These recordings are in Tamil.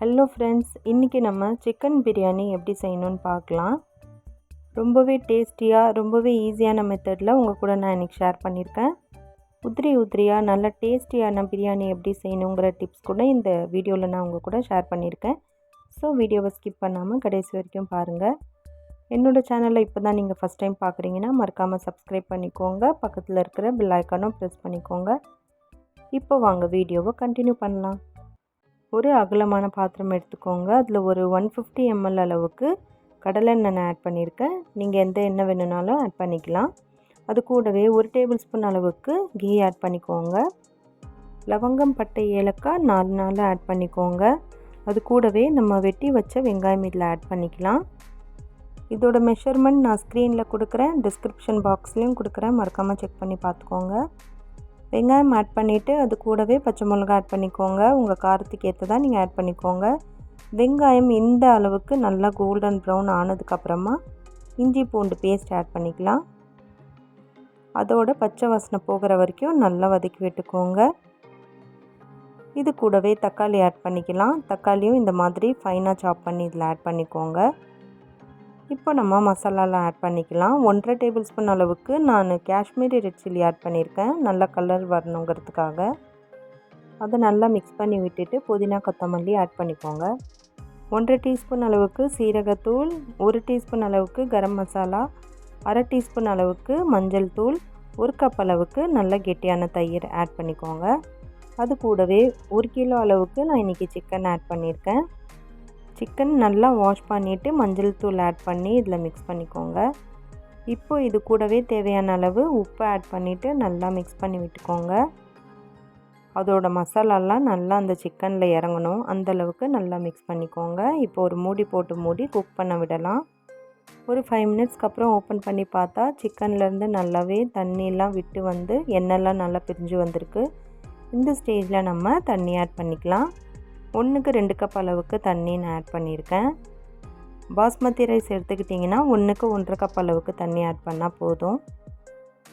ஹலோ ஃப்ரெண்ட்ஸ், இன்றைக்கி நம்ம சிக்கன் பிரியாணி எப்படி செய்யணும்னு பார்க்கலாம். ரொம்பவே டேஸ்டியாக ரொம்பவே ஈஸியான மெத்தடில் உங்கள் கூட நான் இன்றைக்கி ஷேர் பண்ணியிருக்கேன். உதிரியாக நல்ல டேஸ்டியான பிரியாணி எப்படி செய்யணுங்கிற டிப்ஸ் கூட இந்த வீடியோவில் நான் உங்கள் கூட ஷேர் பண்ணியிருக்கேன். ஸோ வீடியோவை ஸ்கிப் பண்ணாமல் கடைசி வரைக்கும் பாருங்கள். என்னோடய சேனலில் இப்போ தான் நீங்கள் ஃபஸ்ட் டைம் பார்க்குறீங்கன்னா மறக்காமல் சப்ஸ்கிரைப் பண்ணிக்கோங்க. பக்கத்தில் இருக்கிற பெல் ஐக்கானும் ப்ரெஸ் பண்ணிக்கோங்க. இப்போ வாங்க வீடியோவை கண்டினியூ பண்ணலாம். ஒரு அகலமான பாத்திரம் எடுத்துக்கோங்க. அதில் ஒரு 150 ml அளவுக்கு கடலெண்ணெய் நான் ஆட் பண்ணியிருக்கேன். நீங்கள் எந்த எண்ணெய் வேணுனாலும் ஆட் பண்ணிக்கலாம். அது கூடவே 1 டேபிள் ஸ்பூன் அளவுக்கு கீ ஆட் பண்ணிக்கோங்க. லவங்கம், பட்டை, ஏலக்காய் 4 ஆட் பண்ணிக்கோங்க. அது கூடவே நம்ம வெட்டி வச்ச வெங்காயம் இதில் ஆட் பண்ணிக்கலாம். இதோட மெஷர்மெண்ட் நான் ஸ்க்ரீனில் கொடுக்குறேன், டிஸ்கிரிப்ஷன் பாக்ஸ்லேயும் கொடுக்குறேன், மறக்காமல் செக் பண்ணி பார்த்துக்கோங்க. வெங்காயம் ஆட் பண்ணிவிட்டு அது கூடவே பச்சை மிளகா ஆட் பண்ணிக்கோங்க. உங்கள் காரத்துக்கு ஏற்றதா நீங்கள் ஆட் பண்ணிக்கோங்க. வெங்காயம் இந்த அளவுக்கு நல்லா கோல்டன் ப்ரௌன் ஆனதுக்கப்புறமா இஞ்சி பூண்டு பேஸ்ட் ஆட் பண்ணிக்கலாம். அதோட பச்சை வாசனை போகிற வரைக்கும் நல்லா வதக்கி விட்டுக்கோங்க. இது கூடவே தக்காளி ஆட் பண்ணிக்கலாம். தக்காளியும் இந்த மாதிரி ஃபைனாக சாப் பண்ணி இதில் ஆட் பண்ணிக்கோங்க. இப்போ நம்ம மசாலாலாம் ஆட் பண்ணிக்கலாம். 1.5 டேபிள் ஸ்பூன் அளவுக்கு நான் காஷ்மீரி ரெட் சில்லி ஆட் பண்ணியிருக்கேன், நல்ல கலர் வரணுங்கிறதுக்காக. அதை நல்லா மிக்ஸ் பண்ணி விட்டுட்டு புதினா, கொத்தமல்லி ஆட் பண்ணிக்கோங்க. 1.5 டீஸ்பூன் அளவுக்கு சீரகத்தூள், 1 டீஸ்பூன் அளவுக்கு கரம் மசாலா, 1/2 டீஸ்பூன் அளவுக்கு மஞ்சள் தூள், 1 கப் அளவுக்கு நல்ல கெட்டியான தயிர் ஆட் பண்ணிக்கோங்க. அது கூடவே 1 கிலோ அளவுக்கு நான் இன்றைக்கி சிக்கன் ஆட் பண்ணியிருக்கேன். சிக்கன் நல்லா வாஷ் பண்ணிவிட்டு மஞ்சள் தூள் ஆட் பண்ணி இதில் மிக்ஸ் பண்ணிக்கோங்க. இப்போ இது கூடவே தேவையான அளவு உப்பு ஆட் பண்ணிவிட்டு நல்லா மிக்ஸ் பண்ணி விட்டுக்கோங்க. அதோட மசாலாலாம் நல்லா அந்த சிக்கனில் இறங்கணும், அந்தளவுக்கு நல்லா மிக்ஸ் பண்ணிக்கோங்க. இப்போ ஒரு மூடி போட்டு மூடி குக் பண்ண விடலாம். ஒரு 5 மினிட்ஸ்க்கு அப்புறம் ஓப்பன் பண்ணி பார்த்தா சிக்கன்லேருந்து நல்லாவே தண்ணியெலாம் விட்டு வந்து எண்ணெய்லாம் நல்லா பிரிஞ்சு வந்திருக்கு. இந்த ஸ்டேஜில் நம்ம தண்ணி ஆட் பண்ணிக்கலாம். 1க்கு 2 கப் அளவுக்கு தண்ணி நான் ஆட் பண்ணியிருக்கேன். பாஸ்மதி ரைஸ் எடுத்துக்கிட்டிங்கன்னா 1க்கு 1.5 கப் அளவுக்கு தண்ணி ஆட் பண்ணால் போதும்.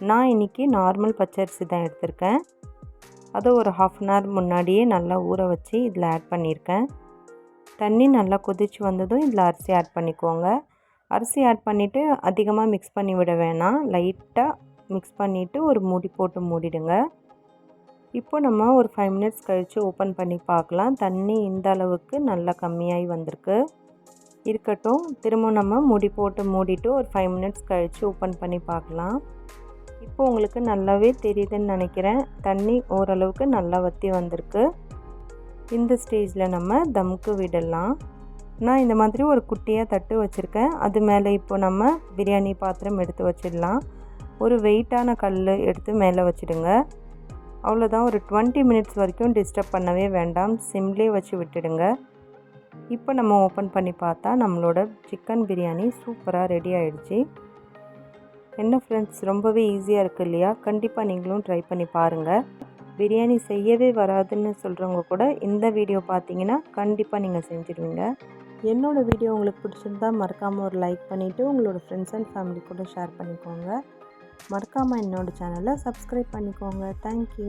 நான் இன்றைக்கி நார்மல் பச்சரிசி தான் எடுத்திருக்கேன். அதை ஒரு 1/2 அன் ஹவர் முன்னாடியே நல்லா ஊற வச்சு இதில் ஆட் பண்ணியிருக்கேன். தண்ணி நல்லா கொதித்து வந்ததும் இதில் அரிசி ஆட் பண்ணிக்கோங்க. அரிசி ஆட் பண்ணிவிட்டு அதிகமாக மிக்ஸ் பண்ணி விட வேணாம், லைட்டாக மிக்ஸ் பண்ணிவிட்டு ஒரு மூடி போட்டு மூடிடுங்க. இப்போ நம்ம ஒரு 5 மினிட்ஸ் கழித்து ஓப்பன் பண்ணி பார்க்கலாம். தண்ணி இந்த அளவுக்கு நல்லா கம்மியாகி வந்திருக்கு. இருக்கட்டும், திரும்ப நம்ம மூடி போட்டு மூடிட்டு ஒரு 5 மினிட்ஸ் கழித்து ஓப்பன் பண்ணி பார்க்கலாம். இப்போ உங்களுக்கு நல்லாவே தெரியுதுன்னு நினைக்கிறேன். தண்ணி ஓரளவுக்கு நல்லா வற்றி வந்திருக்கு. இந்த ஸ்டேஜில் நம்ம தம்க்கு விடலாம். நான் இந்த மாதிரி ஒரு குட்டியாக தட்டு வச்சுருக்கேன். அது மேலே இப்போ நம்ம பிரியாணி பாத்திரம் எடுத்து வச்சிடலாம். ஒரு வெயிட்டான கல் எடுத்து மேலே வச்சுடுங்க. அவ்வளோதான். ஒரு 20 மினிட்ஸ் வரைக்கும் டிஸ்டர்ப் பண்ணவே வேண்டாம், சிம்லேயே வச்சு விட்டுடுங்க. இப்போ நம்ம ஓப்பன் பண்ணி பார்த்தா நம்மளோட சிக்கன் பிரியாணி சூப்பராக ரெடி ஆகிடுச்சு. என்ன ஃப்ரெண்ட்ஸ், ரொம்பவே ஈஸியாக இருக்குது இல்லையா? கண்டிப்பாக நீங்களும் ட்ரை பண்ணி பாருங்கள். பிரியாணி செய்யவே வராதுன்னு சொல்கிறவங்க கூட இந்த வீடியோ பார்த்தீங்கன்னா கண்டிப்பாக நீங்கள் செஞ்சுடுவீங்க. என்னோடய வீடியோ உங்களுக்கு பிடிச்சிருந்தா மறக்காமல் ஒரு லைக் பண்ணிவிட்டு உங்களோட ஃப்ரெண்ட்ஸ் அண்ட் ஃபேமிலி கூட ஷேர் பண்ணிக்கோங்க. மறக்காமல் என்னோடய சேனலை சப்ஸ்கிரைப் பண்ணிக்கோங்க. தேங்க்யூ.